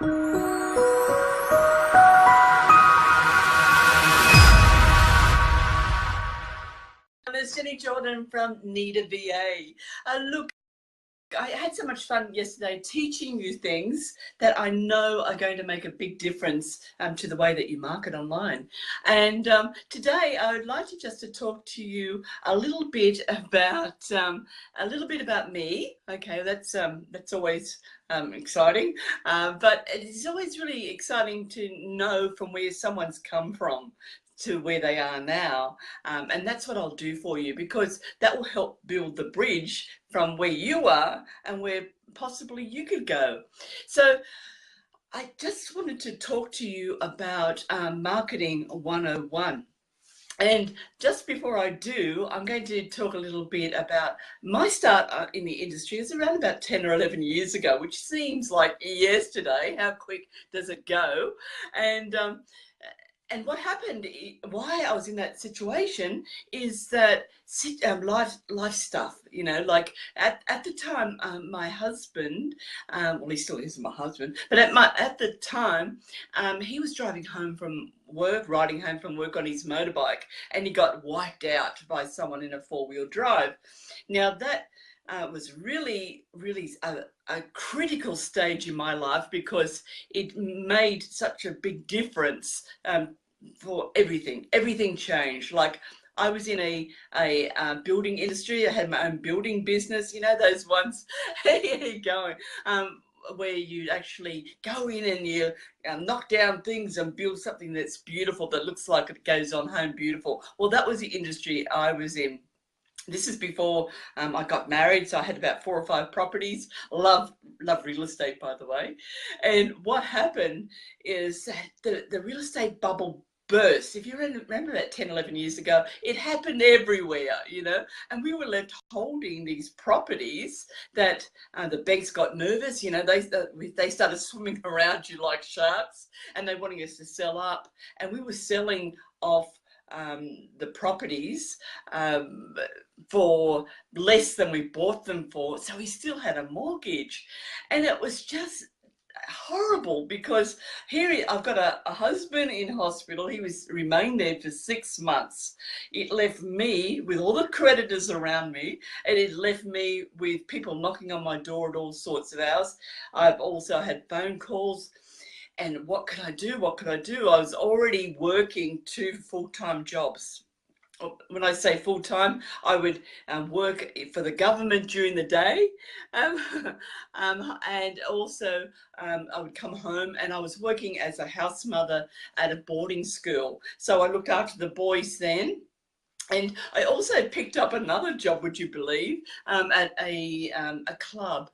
It's Jenny Jordan from Nita VA. Look, I had so much fun yesterday teaching you things that I know are going to make a big difference to the way that you market online. And today I would like to just to talk to you a little bit about me. Okay, that's always exciting, but it's always really exciting to know from where someone's come from to where they are now, and that's what I'll do for you, because that will help build the bridge from where you are and where possibly you could go. So I just wanted to talk to you about Marketing 101. And just before I do, I'm going to talk a little bit about my start in the industry. It's around about 10 or 11 years ago, which seems like yesterday. How quick does it go? And what happened, why I was in that situation, is that life stuff, like at the time, my husband, well, he still is my husband, but at the time, he was riding home from work on his motorbike, and he got wiped out by someone in a four-wheel drive. Now that was really, really a critical stage in my life, because it made such a big difference for everything. Everything changed. Like, I was in a building industry. I had my own building business. You know, those ones. How you going? Where you actually go in and you knock down things and build something that's beautiful, that looks like it goes on home beautiful. Well, that was the industry I was in. This is before I got married, so I had about 4 or 5 properties. Love real estate, by the way. And what happened is that the real estate bubble burst. If you remember that 10, 11 years ago, it happened everywhere, and we were left holding these properties that the banks got nervous. They started swimming around you like sharks, and they wanting us to sell up, and we were selling off the properties for less than we bought them for, so we still had a mortgage. And it was just horrible, because here I've got a husband in hospital. He remained there for 6 months. It left me with all the creditors around me, and it left me with people knocking on my door at all sorts of hours. I've also had phone calls. And what could I do? I was already working 2 full-time jobs. When I say full-time, I would work for the government during the day, and also I would come home, and I was working as a house mother at a boarding school. So I looked after the boys then. And I also picked up another job, would you believe, at a club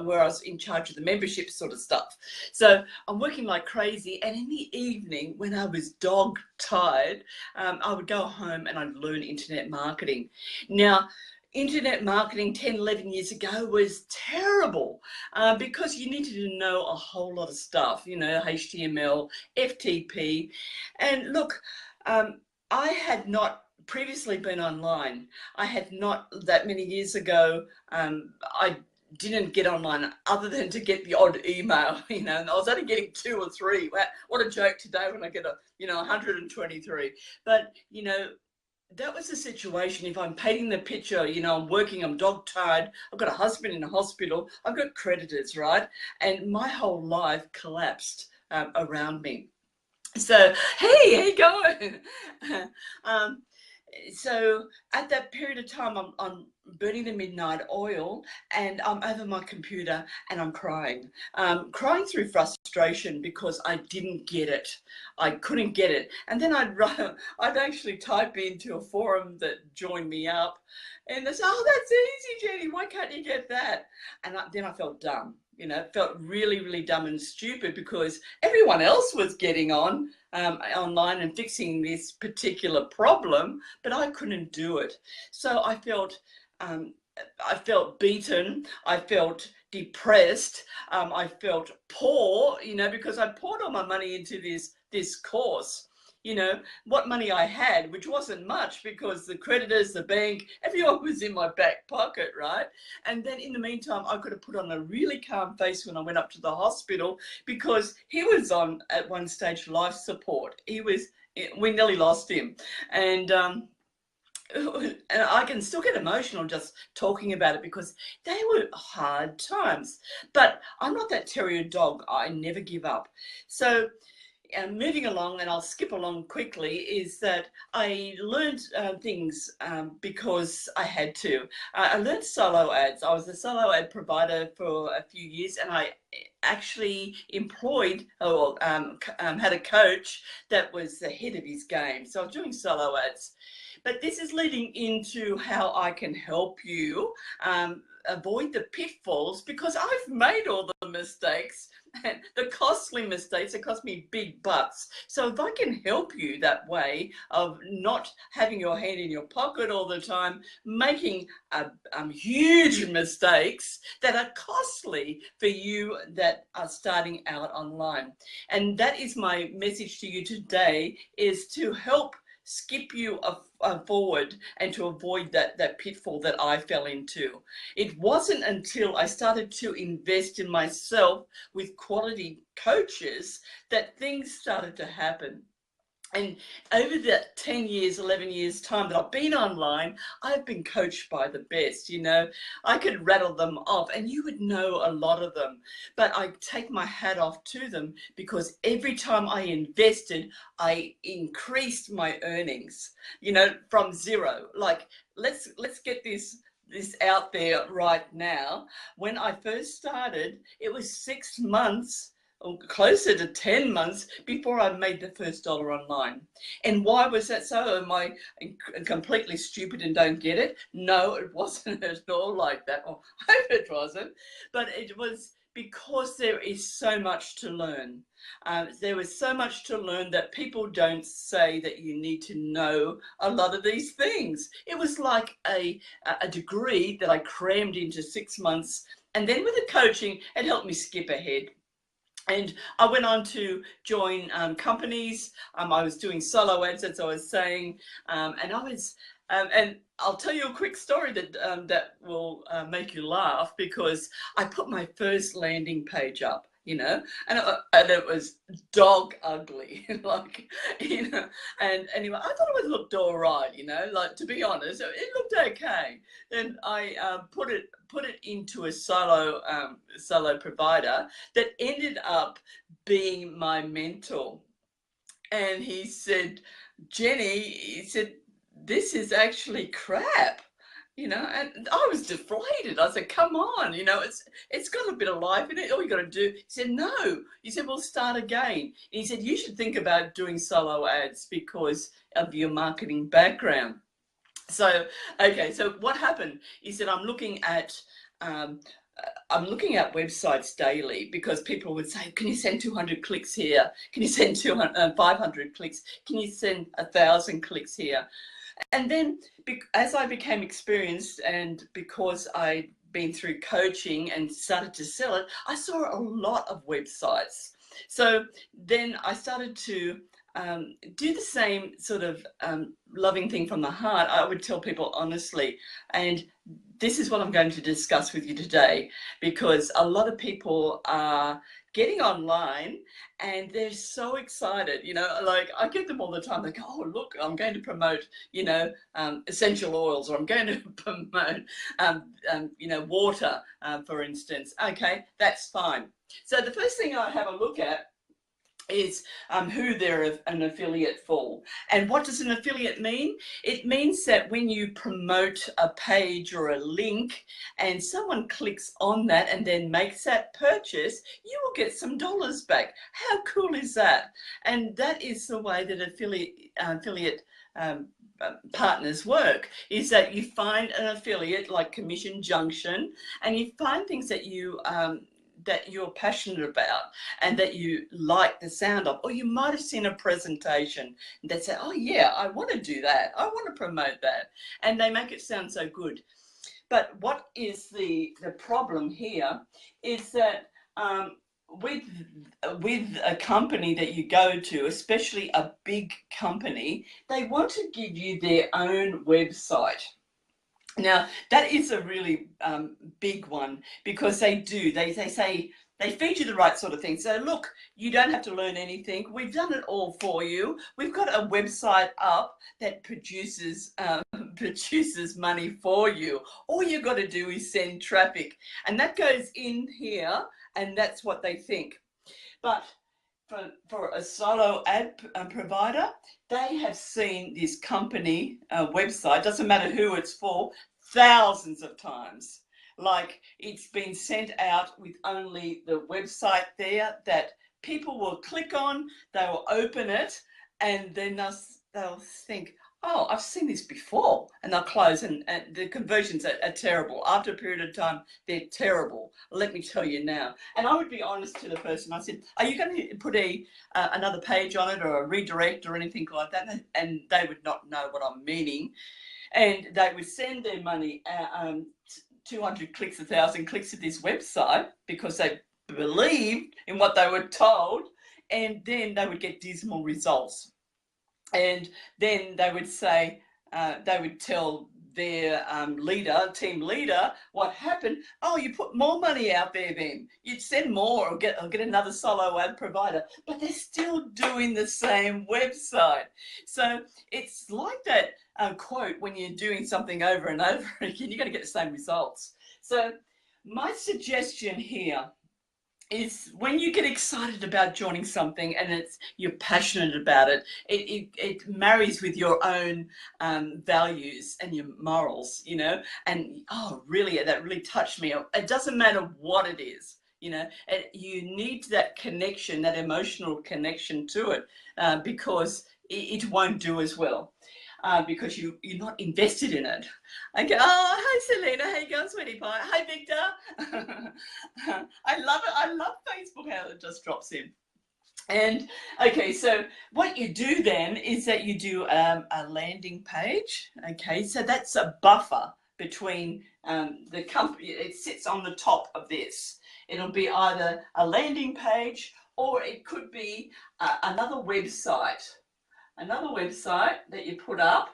where I was in charge of the membership sort of stuff. So I'm working like crazy. And in the evening, when I was dog tired, I would go home and I'd learn internet marketing. Now, internet marketing 10, 11 years ago was terrible, because you needed to know a whole lot of stuff, HTML, FTP. And look, I had not previously been online. I had not, that many years ago, I didn't get online other than to get the odd email, and I was only getting 2 or 3. What a joke today when I get 123. But, that was the situation. If I'm painting the picture, I'm working, I'm dog tired, I've got a husband in a hospital, I've got creditors, right? And my whole life collapsed around me. So, hey, how you going? So at that period of time, I'm burning the midnight oil, and I'm over my computer and I'm crying through frustration, because I didn't get it. I couldn't get it. And then I'd actually type into a forum that joined me up, and they say, "Oh, that's easy, Jenny. Why can't you get that?" And then I felt dumb. Felt really, really dumb and stupid, because everyone else was getting online and fixing this particular problem, but I couldn't do it. So I felt beaten. I felt depressed. I felt poor, because I poured all my money into this course. you know, what money I had, which wasn't much because the creditors, the bank, everyone was in my back pocket, right? And then in the meantime, I could have put on a really calm face when I went up to the hospital, because he was on, at one stage, life support. We nearly lost him. And I can still get emotional just talking about it, because they were hard times. But I'm not that terrier dog. I never give up. So moving along, and I'll skip along quickly, is that I learned things because I had to. I learned solo ads. I was a solo ad provider for a few years, and I actually employed or had a coach that was ahead of his game. So I was doing solo ads. But this is leading into how I can help you avoid the pitfalls, because I've made all the mistakes, and the costly mistakes that cost me big bucks. So if I can help you that way of not having your hand in your pocket all the time, making huge mistakes that are costly for you that are starting out online. And that is my message to you today, is to help skip you forward and to avoid that pitfall that I fell into. It wasn't until I started to invest in myself with quality coaches that things started to happen. And over that 10 years, 11 years time that I've been online, I've been coached by the best, you know. I could rattle them off and you would know a lot of them, but I take my hat off to them, because every time I invested, I increased my earnings, you know, from zero. Like, let's get this out there right now. When I first started, it was 6 months, closer to 10 months, before I made the first dollar online. And why was that so? Am I completely stupid and don't get it? No, it wasn't at all like that. Or I hope it wasn't. But it was because there is so much to learn. There was so much to learn that people don't say that you need to know a lot of these things. It was like a degree that I crammed into 6 months. And then with the coaching, it helped me skip ahead. And I went on to join companies. I was doing solo ads, as I was saying, and I was, and I'll tell you a quick story that that will make you laugh, because I put my first landing page up, you know, and it was dog ugly, like, you know. And anyway, I thought it looked all right, you know, like, to be honest, it looked okay. Then I put it into a solo provider that ended up being my mentor. And he said, Jenny, he said, this is actually crap, you know. And I was deflated. I said, come on, you know, it's got a bit of life in it. All you got to do. He said, no. He said, we'll start again. And he said, you should think about doing solo ads because of your marketing background. So, okay, so what happened? He said, I'm looking at websites daily, because people would say, can you send 200 clicks here? Can you send 500 clicks? Can you send 1,000 clicks here? And then as I became experienced, and because I'd been through coaching and started to sell it, I saw a lot of websites. So then I started to do the same sort of loving thing from the heart. I would tell people honestly, and this is what I'm going to discuss with you today, because a lot of people are getting online and they're so excited, you know, like I get them all the time. They go, oh, look, I'm going to promote, you know, essential oils, or I'm going to promote, you know, water, for instance. Okay, that's fine. So the first thing I have a look at is who they're an affiliate for. And what does an affiliate mean? It means that when you promote a page or a link and someone clicks on that and then makes that purchase, you will get some dollars back. How cool is that? And that is the way that affiliate partners work, is that you find an affiliate like Commission Junction, and you find things that you're passionate about and that you like the sound of, or you might have seen a presentation that say, oh yeah, I want to do that, I want to promote that, and they make it sound so good. But what is the problem here is that with with a company that you go to, especially a big company, they want to give you their own website. Now, that is a really big one, because they do. They say they feed you the right sort of thing. So, look, you don't have to learn anything. We've done it all for you. We've got a website up that produces produces money for you. All you've got to do is send traffic, and that goes in here, and that's what they think. But for a solo ad provider, they have seen this company website, doesn't matter who it's for, thousands of times. Like, it's been sent out with only the website there that people will click on, they will open it, and then they'll think, oh, I've seen this before, and they'll close, and the conversions are terrible. After a period of time, they're terrible. Let me tell you now. And I would be honest to the person. I said, are you going to put another page on it, or a redirect or anything like that? And they would not know what I'm meaning. And they would send their money, 200 clicks, 1,000 clicks to this website, because they believed in what they were told, and then they would get dismal results. And then they would say, they would tell their team leader, what happened. Oh, you put more money out there then. You'd send more, or get another solo ad provider. But they're still doing the same website. So it's like that quote, when you're doing something over and over again, you're going to get the same results. So my suggestion here is, when you get excited about joining something and you're passionate about it, it marries with your own values and your morals, you know, and oh, really, that really touched me. It doesn't matter what it is, you know, you need that connection, that emotional connection to it, because it won't do as well. Because you're not invested in it. Okay. Oh, hi Selena. How you going, sweetie pie? Hi Victor. I love it. I love Facebook, how it just drops in. And okay, so what you do then is that you do a landing page. Okay, so that's a buffer between the company. It sits on the top of this. It'll be either a landing page, or it could be another website that you put up,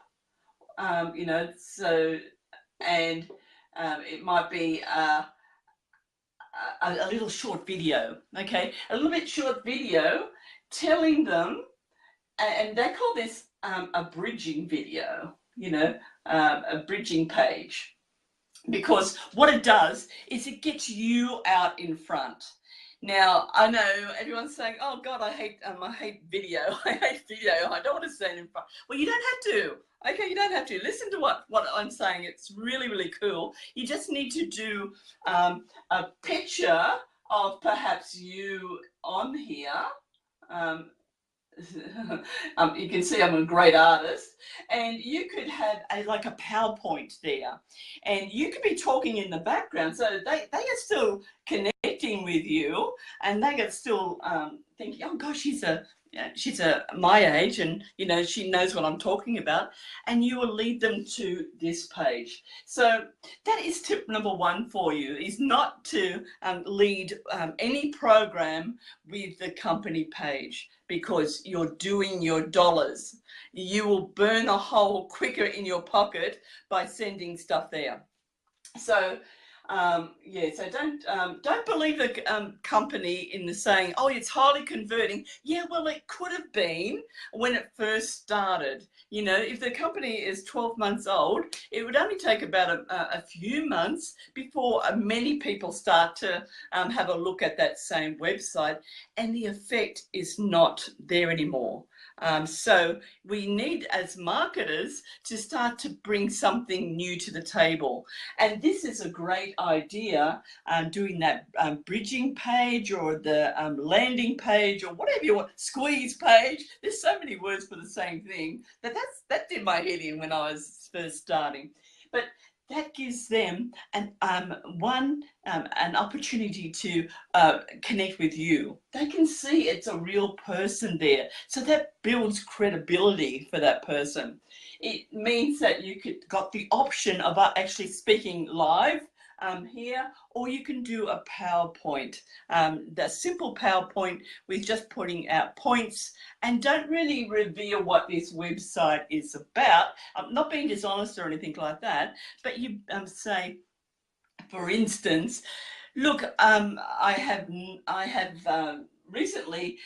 you know, so, and it might be a little short video, okay, a little bit short video telling them, and they call this a bridging video, you know, a bridging page, because what it does is it gets you out in front. Now, I know everyone's saying, oh God, I hate video. I hate video. I don't want to stand in front. Well, you don't have to. Okay, you don't have to. Listen to what I'm saying. It's really, really cool. You just need to do a picture of perhaps you on here. You can see I'm a great artist, and you could have like a PowerPoint there, and you could be talking in the background, so they are still connecting with you, and they are still thinking, oh gosh, she's my age, and you know, she knows what I'm talking about, and you will lead them to this page. So that is tip number one for you, is not to lead any program with the company page, because you're doing your dollars. You will burn a hole quicker in your pocket by sending stuff there. So yeah, so don't believe the company in the saying, oh, it's highly converting. Yeah, well, it could have been when it first started. You know, if the company is 12 months old, it would only take about a few months before many people start to have a look at that same website, and the effect is not there anymore. So we need, as marketers, to start to bring something new to the table. And this is a great idea, doing that bridging page, or the landing page, or whatever you want, squeeze page. There's so many words for the same thing. That did my head in when I was first starting. But that gives them an opportunity to connect with you. They can see it's a real person there. So that builds credibility for that person. It means that you got the option of actually speaking live here, or you can do a PowerPoint, the simple PowerPoint with just putting out points, and don't really reveal what this website is about. I'm not being dishonest or anything like that, but you say, for instance, look, I have recently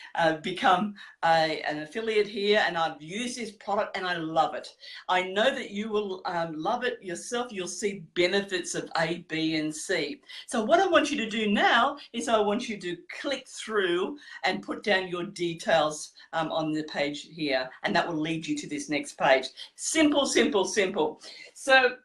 become an affiliate here, and I've used this product and I love it. I know that you will love it yourself. You'll see benefits of A, B, and C. So what I want you to do now is I want you to click through and put down your details on the page here, and that will lead you to this next page. Simple, simple, simple. So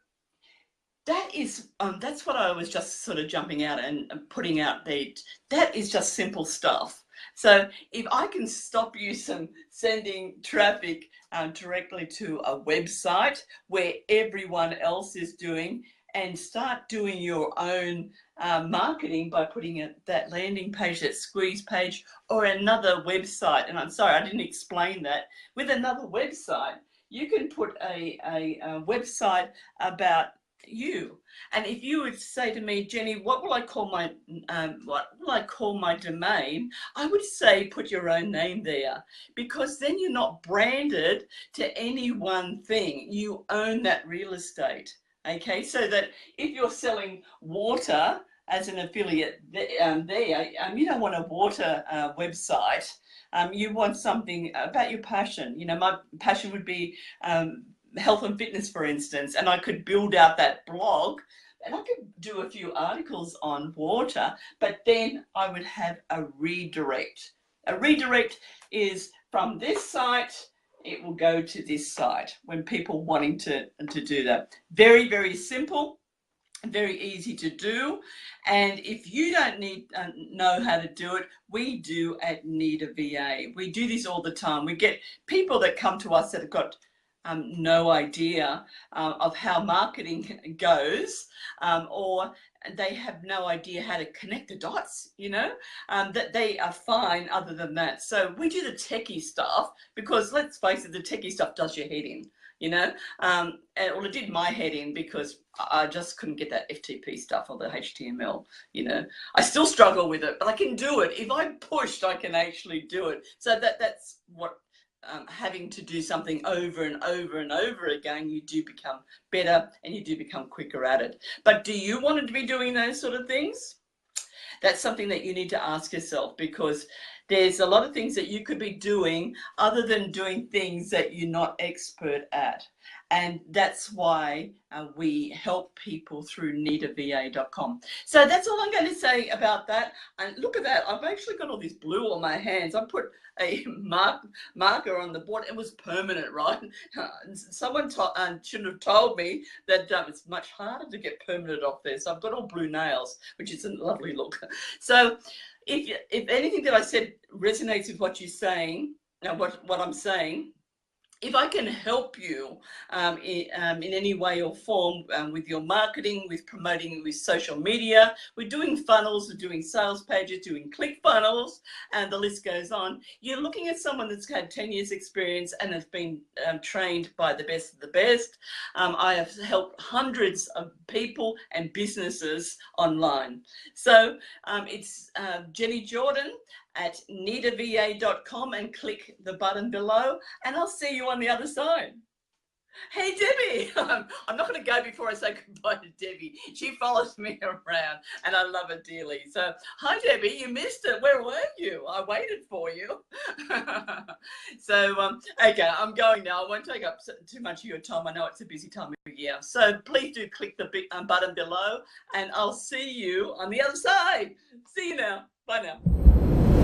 that is, that's what I was just sort of jumping out and putting out there. That is just simple stuff. So if I can stop you from sending traffic directly to a website where everyone else is doing, and start doing your own marketing by putting that landing page, that squeeze page, or another website. And I'm sorry, I didn't explain that. With another website, you can put a website about you. And if you would say to me, Jenny, what will I call my domain? I would say put your own name there, because then you're not branded to any one thing. You own that real estate. Okay, so that if you're selling water as an affiliate you don't want a water website. You want something about your passion. You know, my passion would be health and fitness, for instance, and I could build out that blog and I could do a few articles on water, but then I would have a redirect. A redirect is from this site, it will go to this site when people wanting to do that. Very, very simple, very easy to do. And if you don't know how to do it, we do at Need a VA. We do this all the time. We get people that come to us that have got no idea of how marketing goes, or they have no idea how to connect the dots, you know, that they are fine other than that. So we do the techie stuff, because let's face it, the techie stuff does your head in, you know, and well, it did my head in, because I just couldn't get that FTP stuff or the HTML, you know. I still struggle with it, but I can do it. If I pushed, I can actually do it. So that's what having to do something over and over and over again, you do become better and you do become quicker at it. But do you want to be doing those sort of things? That's something that you need to ask yourself, because there's a lot of things that you could be doing other than doing things that you're not expert at. And that's why we help people through needava.com. So that's all I'm going to say about that. And look at that. I've actually got all this blue on my hands. I put a marker on the board. It was permanent, right? Someone shouldn't have told me that it's much harder to get permanent off there. So I've got all blue nails, which is a lovely look. So if anything that I said resonates with what you're saying, what I'm saying, if I can help you in any way or form with your marketing, with promoting with social media, we're doing funnels, we're doing sales pages, doing click funnels, and the list goes on. You're looking at someone that's had 10 years experience and has been trained by the best of the best. I have helped hundreds of people and businesses online. So it's Jenny Jordan at needava.com, and click the button below, and I'll see you on the other side. Hey, Debbie. I'm not going to go before I say goodbye to Debbie. She follows me around and I love her dearly. So, hi, Debbie. You missed it. Where were you? I waited for you. So, okay, I'm going now. I won't take up too much of your time. I know it's a busy time of year. So, please do click the big button below, and I'll see you on the other side. See you now. Bye now.